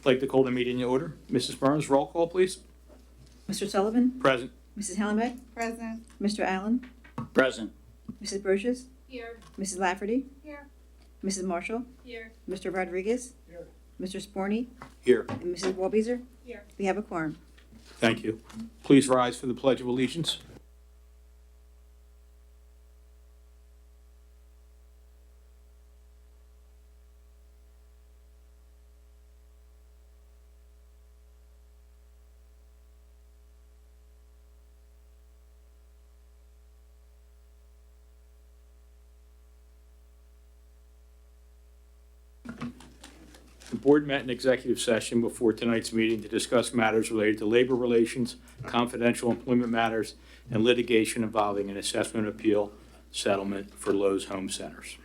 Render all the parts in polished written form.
like to call the meeting to order. Mrs. Burns, roll call, please. Mr. Sullivan? Present. Mrs. Hallenbeck? Present. Mr. Allen? Present. Mrs. Brochus? Here. Mrs. Lafferty? Here. Mrs. Marshall? Here. Mr. Rodriguez? Here. Mr. Sporny? Here. And Mrs. Walbeezer? Here. We have a quorum. Thank you. Please rise for the Pledge of Allegiance. The board met in executive session before tonight's meeting to discuss matters related to labor relations, confidential employment matters, and litigation involving an assessment appeal settlement for Lowe's Home Centers.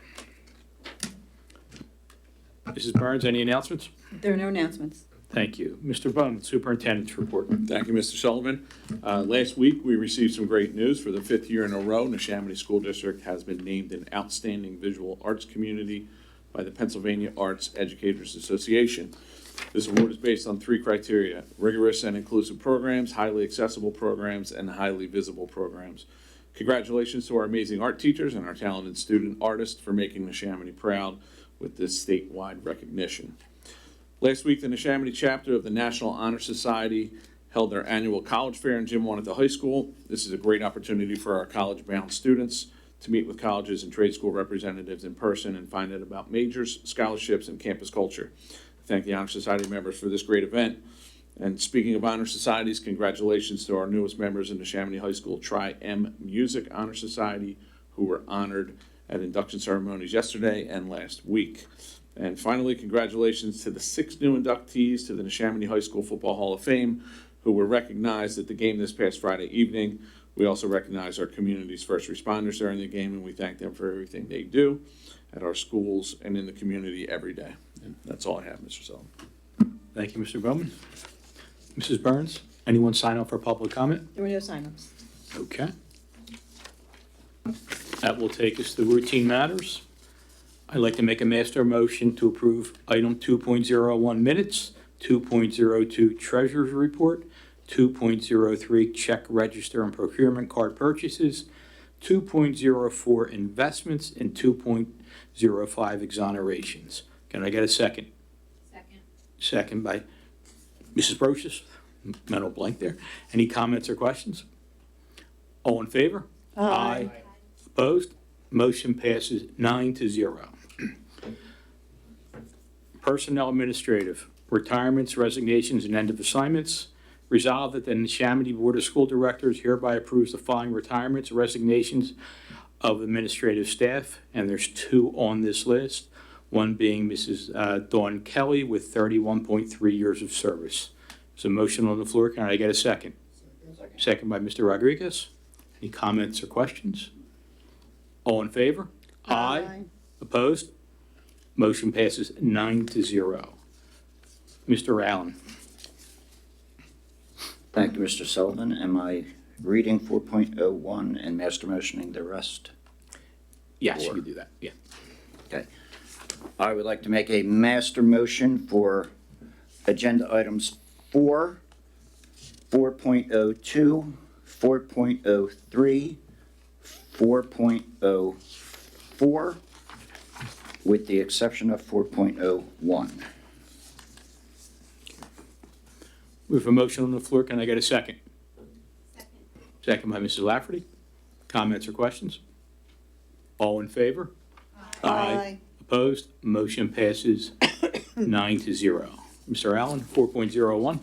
Mrs. Burns, any announcements? There are no announcements. Thank you. Mr. Bowman, Superintendent's report. Thank you, Mr. Sullivan. Last week, we received some great news. For the 5th year in a row, Neshamimy School District has been named an Outstanding Visual Arts Community by the Pennsylvania Arts Educators Association. This award is based on 3 criteria: rigorous and inclusive programs, highly accessible programs, and highly visible programs. Congratulations to our amazing art teachers and our talented student artists for making Neshaminy proud with this statewide recognition. Last week, the Neshaminy chapter of the National Honor Society held their annual college fair in Gym 1 at the high school. This is a great opportunity for our college-bound students to meet with colleges and trade school representatives in person and find out about majors, scholarships, and campus culture. I thank the Honor Society members for this great event. And speaking of Honor Societies, congratulations to our newest members in Neshaminy High School Tri-M Music Honor Society, who were honored at induction ceremonies yesterday and last week. And finally, congratulations to the 6 new inductees to the Neshaminy High School Football Hall of Fame, who were recognized at the game this past Friday evening. We also recognize our community's first responders during the game, and we thank them for everything they do at our schools and in the community every day. And that's all I have, Mr. Sullivan. Thank you, Mr. Bowman. Mrs. Burns, anyone sign up for public comment? There were no sign-ups. Okay. That will take us to routine matters. I'd like to make a master motion to approve item 2.01 minutes, 2.02 treasurer's report, 2.03 check register and procurement card purchases, 2.04 investments, and 2.05 exonerations. Can I get a second? Second. Second by Mrs. Brochus. Mental blank there. Any comments or questions? All in favor? Aye. Opposed? Motion passes 9-0. Personnel Administrative, retirements, resignations, and end of assignments. Resolved that the Neshaminy Board of School Directors hereby approves the following retirements, resignations of administrative staff, and there's 2 on this list, one being Mrs. Dawn Kelly with 31.3 years of service. There's a motion on the floor. Can I get a second? Second by Mr. Rodriguez. Any comments or questions? All in favor? Aye. Opposed? Motion passes 9-0. Mr. Allen. Thank you, Mr. Sullivan. Am I reading 4.01 and master motioning the rest? Yes, you can do that. Yeah. Okay. I would like to make a master motion for agenda items 4, 4.02, 4.03, 4.04, with the exception of 4.01. We have a motion on the floor. Can I get a second? Second. Second by Mrs. Lafferty. Comments or questions? All in favor? Aye. Opposed? Motion passes 9-0. Mr. Allen, 4.01.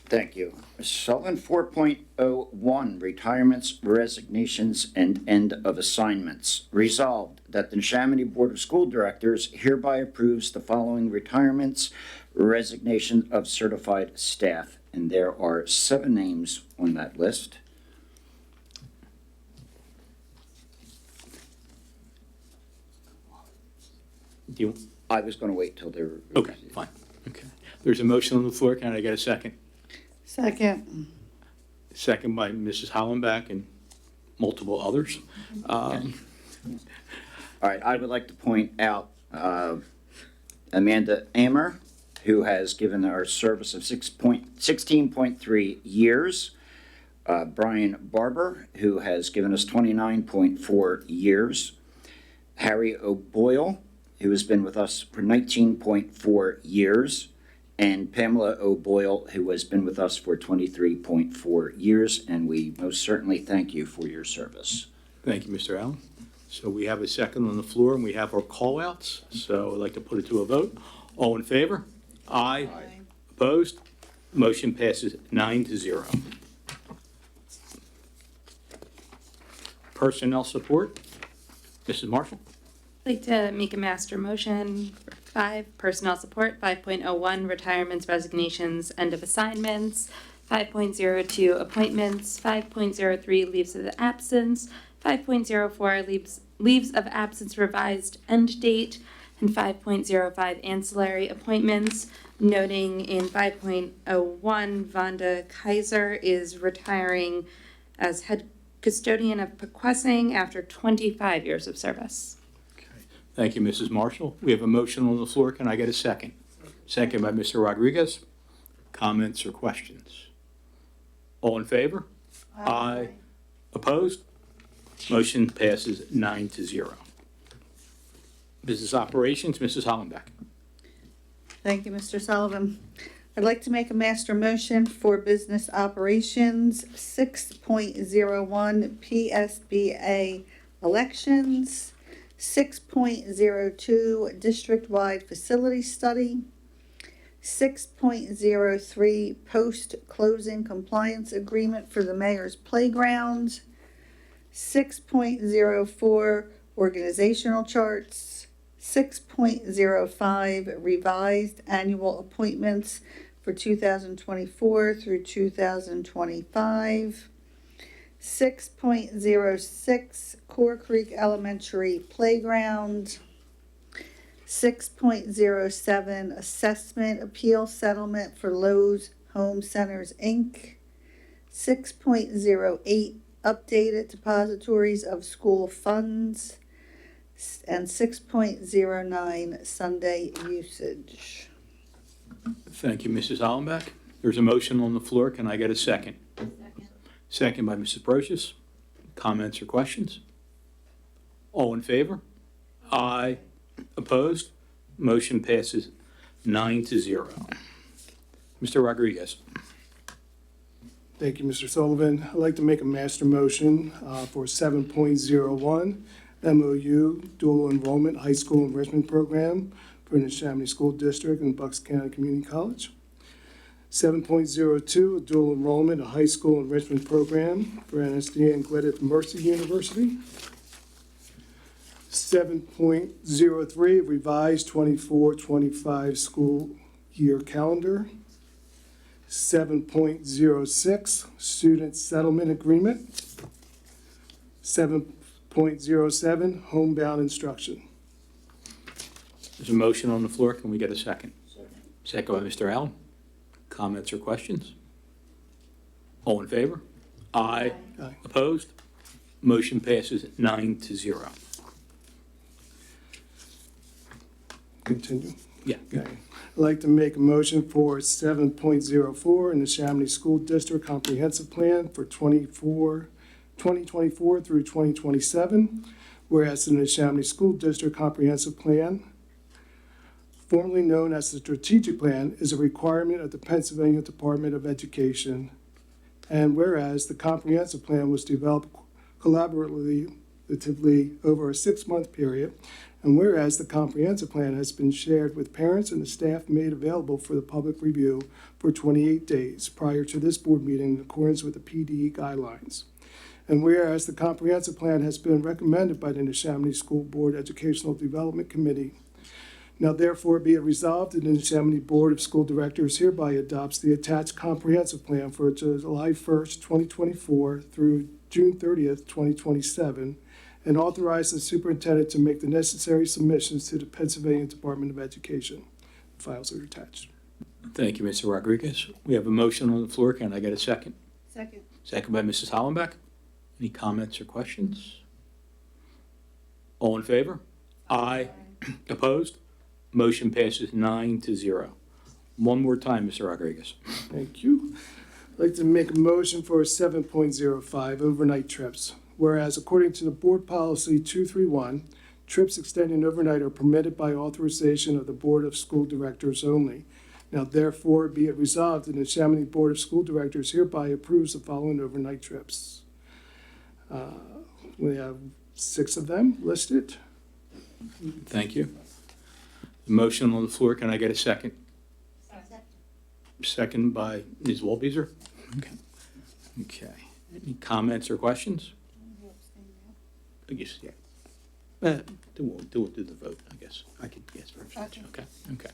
Thank you. Mr. Sullivan, 4.01, retirements, resignations, and end of assignments. Resolved that the Neshaminy Board of School Directors hereby approves the following retirements, resignation of certified staff. And there are 7 names on that list. Do you, I was going to wait till they were. okay, fine. Okay. There's a motion on the floor. Can I get a second? Second. Second by Mrs. Hollenbach and multiple others. All right, I would like to point out Amanda Amer who has given our service of 16.3 years. Brian Barber, who has given us 29.4 years. Harry O'Boyle, who has been with us for 19.4 years. And Pamela O'Boyle, who has been with us for 23.4 years. And we most certainly thank you for your service. Thank you, Mr. Allen. So we have a second on the floor, and we have our call-outs. So I'd like to put it to a vote. All in favor? Aye. Opposed? Motion passes 9-0. Personnel support. Mrs. Marshall? I'd like to make a master motion for 5, personnel support, 5.01, retirements, resignations, end of assignments, 5.02, appointments, 5.03, leaves of absence, 5.04, leaves of absence revised end date, and 5.05, ancillary appointments, noting in 5.01, Vonda Kaiser is retiring as head custodian of Pequessing after 25 years of service. Thank you, Mrs. Marshall. We have a motion on the floor. Can I get a second? Second by Mr. Rodriguez. Comments or questions? All in favor? Aye. Opposed? Motion passes 9-0. Business operations, Mrs. Hollenbeck. Thank you, Mr. Sullivan. I'd like to make a master motion for business operations, 6.01 PSBA elections, 6.02 district-wide facility study, 6.03 post-closing compliance agreement for the mayor's playground, 6.04 organizational charts, 6.05 revised annual appointments for 2024 through 2025, 6.06 Core Creek Elementary Playground, 6.07 Assessment Appeal Settlement for Lowe's Home Centers, Inc., 6.08 Updated Depositories of School Funds, and 6.09 Sunday usage. Thank you, Mrs. Hollenbeck. There's a motion on the floor. Can I get a second? Second. Second by Mrs. Brochus. Comments or questions? All in favor? Aye. Opposed? Motion passes 9-0. Mr. Rodriguez. Thank you, Mr. Sullivan. I'd like to make a master motion for 7.01 MOU Dual Enrollment High School Enrichment Program for the Neshaminy School District and Bucks County Community College. 7.02 Dual Enrollment High School Enrichment Program for NSD and Gwynedd Mercy University. 7.03 Revised 24-25 School Year Calendar. 7.06 Student Settlement Agreement. 7.07 Homebound Instruction. There's a motion on the floor. Can we get a second? Second by Mr. Allen. Comments or questions? All in favor? Aye. Aye. Opposed? Motion passes 9-0. Continue. Yeah. Okay. I'd like to make a motion for 7.04 in the Neshaminy School District Comprehensive Plan for 2024 through 2027, whereas the Neshaminy School District Comprehensive Plan, formerly known as the Strategic Plan, is a requirement of the Pennsylvania Department of Education, and whereas the Comprehensive Plan was developed collaboratively over a 6-month period, and whereas the comprehensive plan has been shared with parents and the staff made available for the public review for 28 days prior to this board meeting in accordance with the PDE guidelines. And whereas the comprehensive plan has been recommended by the Neshaminy School Board Educational Development Committee. Now therefore be it resolved that the Neshaminy Board of School Directors hereby adopts the attached comprehensive plan for July 1st, 2024 through June 30th, 2027, and authorize the superintendent to make the necessary submissions to the Pennsylvania Department of Education. Files are attached. Thank you, Mr. Rodriguez. We have a motion on the floor. Can I get a second? Second. Second by Mrs. Hollenbeck. Any comments or questions? All in favor? Aye. Opposed? Motion passes 9-0. One more time, Mr. Rodriguez. Thank you. I'd like to make a motion for 7.05, overnight trips. Whereas according to the Board Policy 231, trips extending overnight are permitted by authorization of the Board of School Directors only. Now therefore be it resolved that the Neshaminy Board of School Directors hereby approves the following overnight trips. We have 6 of them listed. Thank you. The motion on the floor, can I get a second? Second by Ms. Wolbezer? Okay. Okay. Any comments or questions? I guess, yeah. We'll do the vote, I guess. I could guess first. Okay, okay.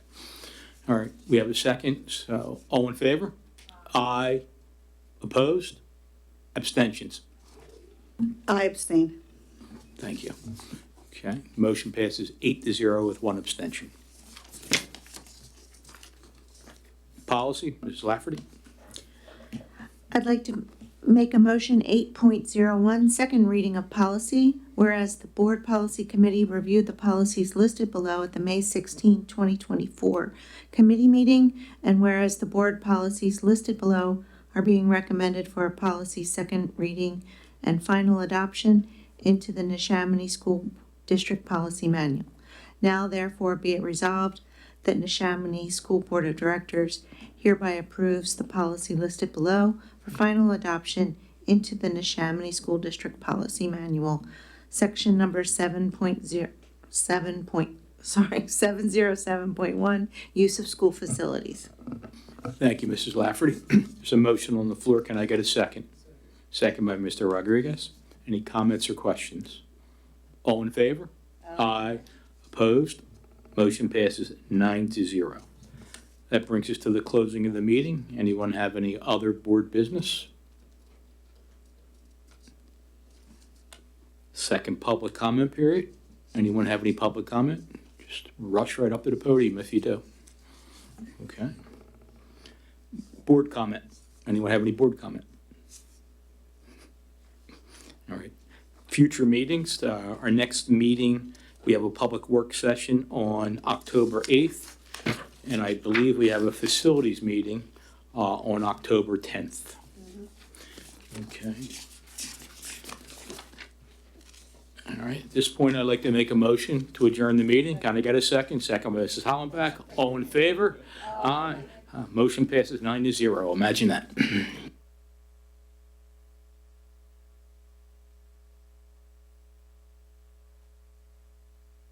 All right, we have a second, so all in favor? Aye. Opposed? Abstentions? I abstain. Thank you. Okay, motion passes 8-0 with 1 abstention. Policy, Ms. Lafferty? I'd like to make a motion 8.01, second reading of policy, whereas the Board Policy Committee reviewed the policies listed below at the May 16, 2024 committee meeting, and whereas the board policies listed below are being recommended for a policy second reading and final adoption into the Neshaminy School District Policy Manual. Now therefore be it resolved that Neshaminy School Board of Directors hereby approves the policy listed below for final adoption into the Neshaminy School District Policy Manual, section number 707.1, use of school facilities. Thank you, Mrs. Lafferty. There's a motion on the floor. Can I get a second? Second by Mr. Rodriguez. Any comments or questions? All in favor? Aye. Opposed? Motion passes 9-0. That brings us to the closing of the meeting. Anyone have any other board business? Second public comment period. Anyone have any public comment? Just rush right up to the podium if you do. Okay. Board comment. Anyone have any board comment? All right. Future meetings. Our next meeting, we have a public work session on October 8th, and I believe we have a facilities meeting on October 10th. Okay. All right. At this point, I'd like to make a motion to adjourn the meeting. Can I get a second? Second by Mrs. Hollenbach. All in favor? Aye. Motion passes 9-0. Imagine that.